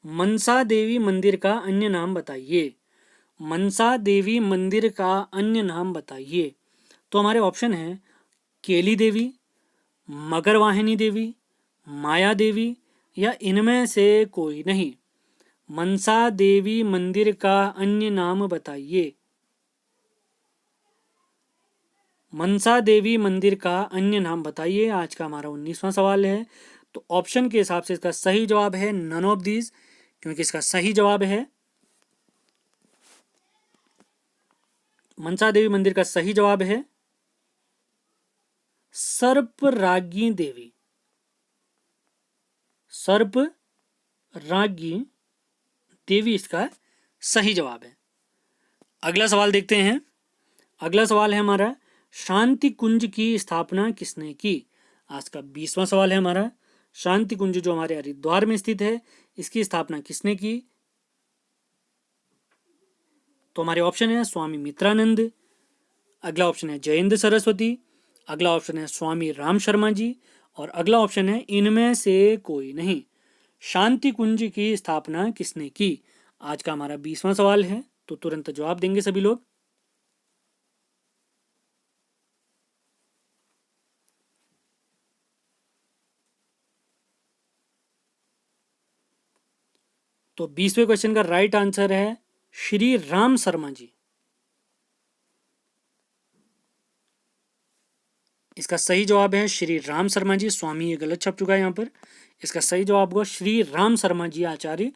A: मनसा देवी मंदिर का अन्य नाम बताइए। मनसा देवी मंदिर का अन्य नाम बताइए। तो हमारे ऑप्शन है केली देवी, मगरवाहिनी देवी, माया देवी या इनमें से कोई नहीं। मनसा देवी मंदिर का अन्य नाम बताइए। मनसा देवी मंदिर का अन्य नाम बताइए आज का हमारा 19वां सवाल है। तो ऑप्शन के हिसाब से इसका सही जवाब है नन ऑफ दीज, क्योंकि इसका सही जवाब है मनसा देवी मंदिर का सही जवाब है सर्परागी देवी। सर्परागी देवी इसका सही जवाब है। अगला सवाल देखते हैं। अगला सवाल है हमारा, शांति कुंज की स्थापना किसने की। आज का 20वां सवाल है हमारा, शांति कुंज जो हमारे हरिद्वार में स्थित है, इसकी स्थापना किसने की। तो हमारे ऑप्शन है स्वामी मित्रानंद, अगला ऑप्शन है जयेंद्र सरस्वती, अगला ऑप्शन है स्वामी राम शर्मा जी, और अगला ऑप्शन है इनमें से कोई नहीं। शांति कुंज की स्थापना किसने की। आज का हमारा 20वां सवाल है, तो तुरंत जवाब देंगे सभी लोग। तो 20वें क्वेश्चन का राइट आंसर है श्री राम शर्मा जी। इसका सही जवाब है श्री राम शर्मा जी। स्वामी ये गलत छप चुका है यहाँ पर। इसका सही जवाब होगा श्री राम शर्मा जी आचार्य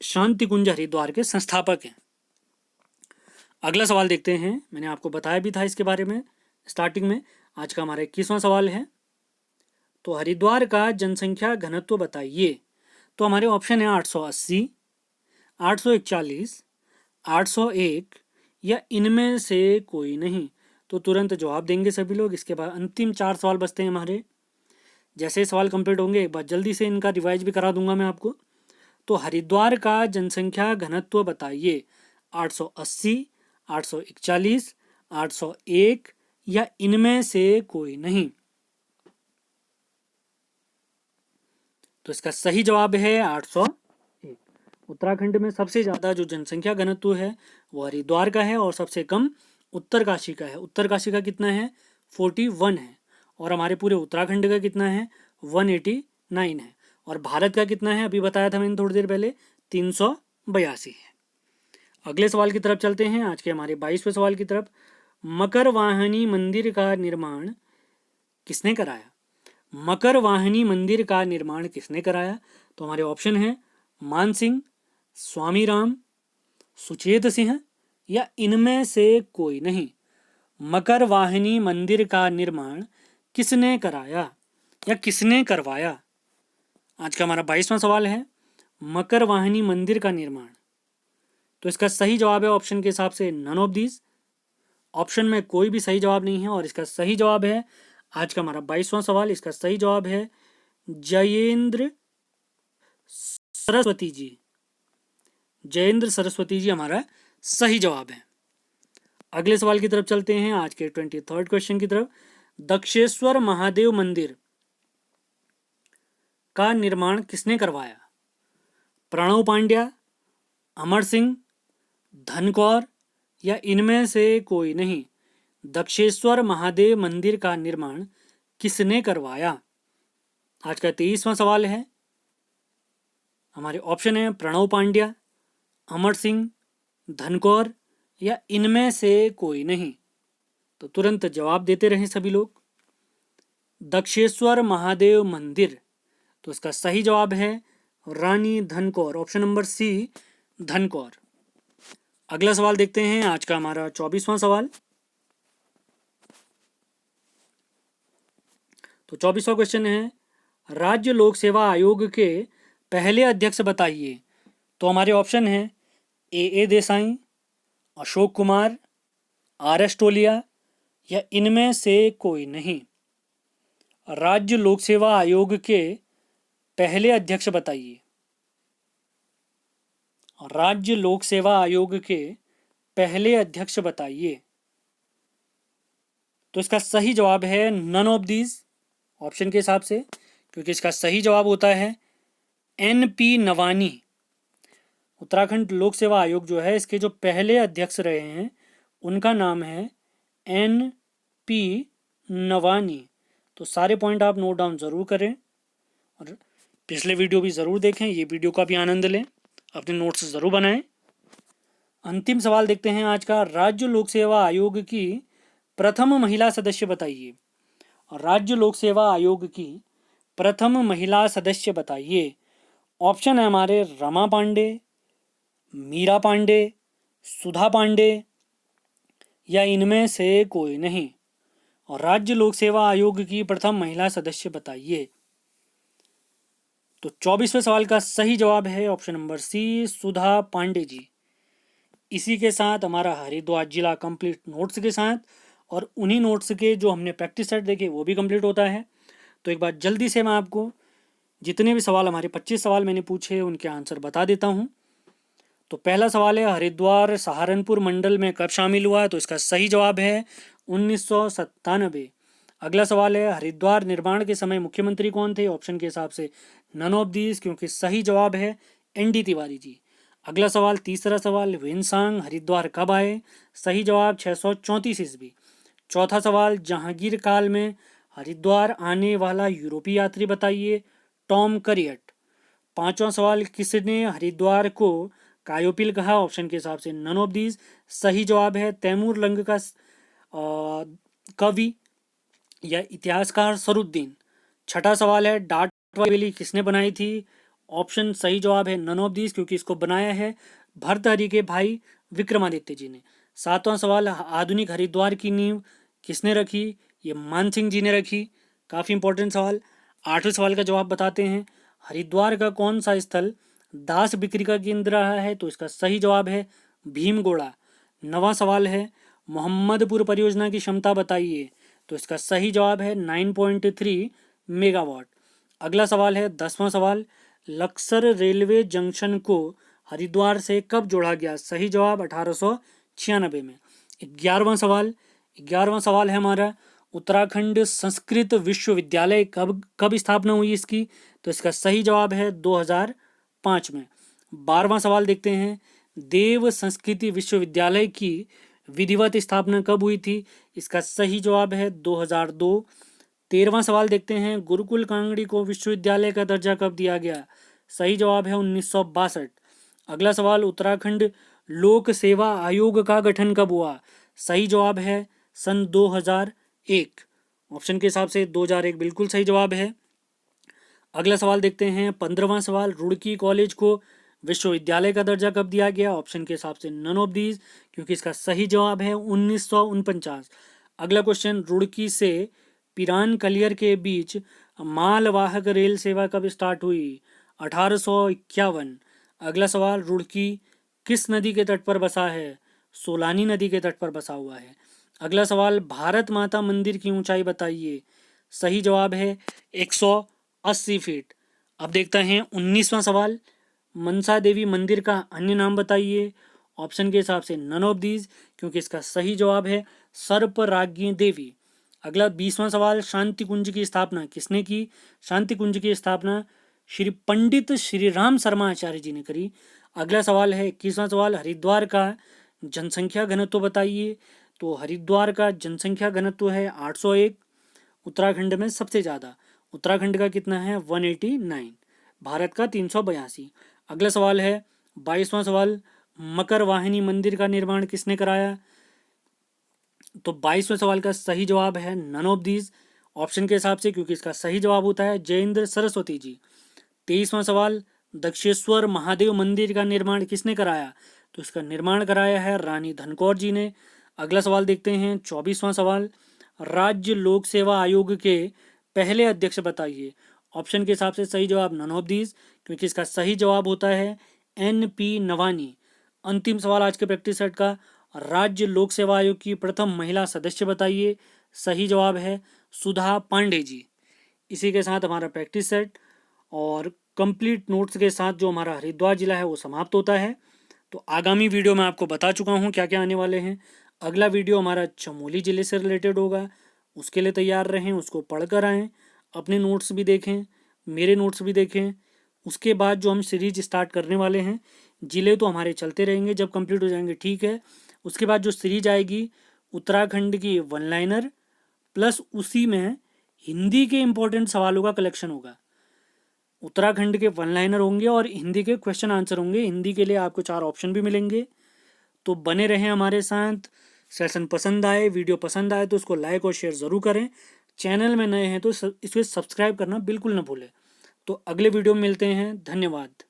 A: शांति कुंज हरिद्वार के संस्थापक हैं। अगला सवाल देखते हैं। मैंने आपको बताया भी था इसके बारे में स्टार्टिंग में। आज का हमारा 21वां सवाल है। तो हरिद्वार का जनसंख्या घनत्व बताइए। तो हमारे ऑप्शन है 880, 841, 801 या इनमें से कोई नहीं। तो तुरंत जवाब देंगे सभी लोग। इसके बाद अंतिम 4 सवाल बचते हैं हमारे। जैसे सवाल कंप्लीट होंगे एक बार जल्दी से इनका रिवाइज भी करा दूंगा मैं आपको। तो हरिद्वार का जनसंख्या घनत्व बताइए। 880, 841, 801 या इनमें से कोई नहीं। तो इसका सही जवाब है 801। उत्तराखंड में सबसे ज़्यादा जो जनसंख्या घनत्व है वो हरिद्वार का है और सबसे कम उत्तरकाशी का है। उत्तरकाशी का कितना है 41 है, और हमारे पूरे उत्तराखंड का कितना है 189 है, और भारत का कितना है अभी बताया था मैंने थोड़ी देर पहले 382 है। अगले सवाल की तरफ चलते हैं। आज के हमारे 22वें सवाल की तरफ। मकर वाहिनी मंदिर का निर्माण किसने कराया। मकर वाहिनी मंदिर का निर्माण किसने कराया। तो हमारे ऑप्शन है मान सिंह, स्वामी राम, सुचेत सिंह या इनमें से कोई नहीं। मकर वाहिनी मंदिर का निर्माण किसने कराया या किसने करवाया। आज का हमारा 22वां सवाल है। मकर वाहिनी मंदिर का निर्माण, तो इसका सही जवाब है ऑप्शन के हिसाब से नन ऑफ दीज। ऑप्शन में कोई भी सही जवाब नहीं है, और इसका सही जवाब है आज का हमारा 22वां सवाल। इसका सही जवाब है जयेंद्र सरस्वती जी। जयेंद्र सरस्वती जी हमारा सही जवाब है। अगले सवाल की तरफ चलते हैं। आज के 23rd क्वेश्चन की तरफ। दक्षेश्वर महादेव मंदिर का निर्माण किसने करवाया। प्रणव पांड्या, अमर सिंह, धनकौर या इनमें से कोई नहीं। दक्षेश्वर महादेव मंदिर का निर्माण किसने करवाया। आज का 23वां सवाल है। हमारे ऑप्शन है प्रणव पांड्या, अमर सिंह, धनकौर या इनमें से कोई नहीं। तो तुरंत जवाब देते रहें सभी लोग। दक्षेश्वर महादेव मंदिर, तो इसका सही जवाब है रानी धनकौर, ऑप्शन नंबर सी धनकौर। अगला सवाल देखते हैं। आज का हमारा 24वां सवाल। तो 24वां क्वेश्चन है, राज्य लोक सेवा आयोग के पहले अध्यक्ष बताइए। तो हमारे ऑप्शन है ए देसाई, अशोक कुमार, आर एस टोलिया या इनमें से कोई नहीं। राज्य लोक सेवा आयोग के पहले अध्यक्ष बताइए। राज्य लोक सेवा आयोग के पहले अध्यक्ष बताइए। तो इसका सही जवाब है नन ऑफ दीज ऑप्शन के हिसाब से, क्योंकि इसका सही जवाब होता है NP नवानी। उत्तराखंड लोक सेवा आयोग जो है इसके जो पहले अध्यक्ष रहे हैं उनका नाम है NP नवानी। तो सारे पॉइंट आप नोट डाउन ज़रूर करें और पिछले वीडियो भी ज़रूर देखें, ये वीडियो का भी आनंद लें। अपने नोट्स ज़रूर बनाएं। अंतिम सवाल देखते हैं आज का। राज्य लोक सेवा आयोग की प्रथम महिला सदस्य बताइए। राज्य लोक सेवा आयोग की प्रथम महिला सदस्य बताइए। ऑप्शन है हमारे रमा पांडे, मीरा पांडे, सुधा पांडे या इनमें से कोई नहीं। और राज्य लोक सेवा आयोग की प्रथम महिला सदस्य बताइए। तो 24वें सवाल का सही जवाब है ऑप्शन नंबर सी, सुधा पांडे जी। इसी के साथ हमारा हरिद्वार जिला कंप्लीट नोट्स के साथ और उन्हीं नोट्स के जो हमने प्रैक्टिस सेट देखे वो भी कंप्लीट होता है। तो एक बार जल्दी से मैं आपको जितने भी सवाल, हमारे 25 सवाल मैंने पूछे, उनके आंसर बता देता हूँ। तो पहला सवाल है, हरिद्वार सहारनपुर मंडल में कब शामिल हुआ? तो इसका सही जवाब है 1997। अगला सवाल है, हरिद्वार निर्माण के समय मुख्यमंत्री कौन थे? ऑप्शन के हिसाब से नन ऑफ दीज, क्योंकि सही जवाब है ND तिवारी जी। अगला सवाल, तीसरा सवाल, वेनसांग हरिद्वार कब आए? सही जवाब 634 ईस्वी। चौथा सवाल, जहांगीर काल में हरिद्वार आने वाला यूरोपीय यात्री बताइए। Tom create. पांचवा सवाल, किसने हरिद्वार को कायोपिल कहा? ऑप्शन के हिसाब से नन ऑफ दीज। सही जवाब है तैमूर लंग का कवि या इतिहासकार सरुद्दीन। छठा सवाल है, डाट हवेली किसने बनाई थी? ऑप्शन सही जवाब है नन ऑफ दीज, क्योंकि इसको बनाया है भर्तहरि के भाई विक्रमादित्य जी ने। सातवां सवाल, आधुनिक हरिद्वार की नींव किसने रखी? ये मानसिंह जी ने रखी। काफ़ी इंपॉर्टेंट सवाल। आठवें सवाल का जवाब बताते हैं, हरिद्वार का कौन सा स्थल दास बिक्री का केंद्र रहा है? तो इसका सही जवाब है भीमगोड़ा। नवां सवाल है, मोहम्मदपुर परियोजना की क्षमता बताइए। तो इसका सही जवाब है 9.3 मेगावाट। अगला सवाल है 10वां सवाल, लक्सर रेलवे जंक्शन को हरिद्वार से कब जोड़ा गया? सही जवाब 1896 में। 11वां सवाल है हमारा, उत्तराखंड संस्कृत विश्वविद्यालय कब स्थापना हुई इसकी? तो इसका सही जवाब है 2005 में। 12वां सवाल देखते हैं, देव संस्कृति विश्वविद्यालय की विधिवत स्थापना कब हुई थी? इसका सही जवाब है 2002। 13वां सवाल देखते हैं, गुरुकुल कांगड़ी को विश्वविद्यालय का दर्जा कब दिया गया? सही जवाब है 1962। अगला सवाल, उत्तराखंड लोक सेवा आयोग का गठन कब हुआ? सही जवाब है सन 2001। ऑप्शन के हिसाब से 2001 बिल्कुल सही जवाब है। अगला सवाल देखते हैं 15वां सवाल, रुड़की कॉलेज को विश्वविद्यालय का दर्जा कब दिया गया? ऑप्शन के हिसाब से नन ऑफ दीज, क्योंकि इसका सही जवाब है 1949। अगला क्वेश्चन, रुड़की से पिरान कलियर के बीच मालवाहक रेल सेवा कब स्टार्ट हुई? 1851। अगला सवाल, रुड़की किस नदी के तट पर बसा है? सोलानी नदी के तट पर बसा हुआ है। अगला सवाल, भारत माता मंदिर की ऊंचाई बताइए। सही जवाब है 180 फीट। अब देखते हैं 19वां सवाल, मनसा देवी मंदिर का अन्य नाम बताइए। ऑप्शन के हिसाब से नन ऑफ दीज, क्योंकि इसका सही जवाब है सर्पराज्ञी देवी। अगला 20वां सवाल, शांति कुंज की स्थापना किसने की? शांति कुंज की स्थापना श्री पंडित श्री राम शर्मा आचार्य जी ने करी। अगला सवाल है 21वां सवाल, हरिद्वार का जनसंख्या घनत्व बताइए। तो हरिद्वार का जनसंख्या घनत्व है 801, उत्तराखंड में सबसे ज़्यादा। उत्तराखंड का कितना है? 189, भारत का 382। अगला सवाल है 22वां सवाल, मकर वाहिनी मंदिर का निर्माण किसने कराया? तो 22वें सवाल का सही जवाब है नन ऑफ दीज, ऑप्शन के हिसाब से, क्योंकि इसका सही जवाब होता है जयेंद्र सरस्वती जी। 23वां सवाल, दक्षेश्वर महादेव मंदिर का निर्माण किसने कराया? तो इसका निर्माण कराया है रानी धनकौर जी ने। अगला सवाल देखते हैं 24वां सवाल, राज्य लोक सेवा आयोग के पहले अध्यक्ष बताइए। ऑप्शन के हिसाब से सही जवाब नन ऑफ दीज, क्योंकि इसका सही जवाब होता है NP नवानी। अंतिम सवाल आज के प्रैक्टिस सेट का, राज्य लोक सेवा आयोग की प्रथम महिला सदस्य बताइए। सही जवाब है सुधा पांडे जी। इसी के साथ हमारा प्रैक्टिस सेट और कंप्लीट नोट्स के साथ जो हमारा हरिद्वार जिला है वो समाप्त होता है। तो आगामी वीडियो में आपको बता चुका हूँ क्या क्या आने वाले हैं। अगला वीडियो हमारा चमोली ज़िले से रिलेटेड होगा, उसके लिए तैयार रहें, उसको पढ़ कर आएँ, अपने नोट्स भी देखें, मेरे नोट्स भी देखें। उसके बाद जो हम सीरीज स्टार्ट करने वाले हैं, ज़िले तो हमारे चलते रहेंगे, जब कंप्लीट हो जाएंगे ठीक है। उसके बाद जो सीरीज आएगी उत्तराखंड की वन लाइनर प्लस उसी में हिंदी के इम्पोर्टेंट सवालों का कलेक्शन होगा। उत्तराखंड के वन लाइनर होंगे और हिंदी के क्वेश्चन आंसर होंगे। हिंदी के लिए आपको 4 ऑप्शन भी मिलेंगे। तो बने रहें हमारे साथ। सेशन पसंद आए, वीडियो पसंद आए तो उसको लाइक और शेयर ज़रूर करें। चैनल में नए हैं तो इसे सब्सक्राइब करना बिल्कुल ना भूलें। तो अगले वीडियो में मिलते हैं। धन्यवाद।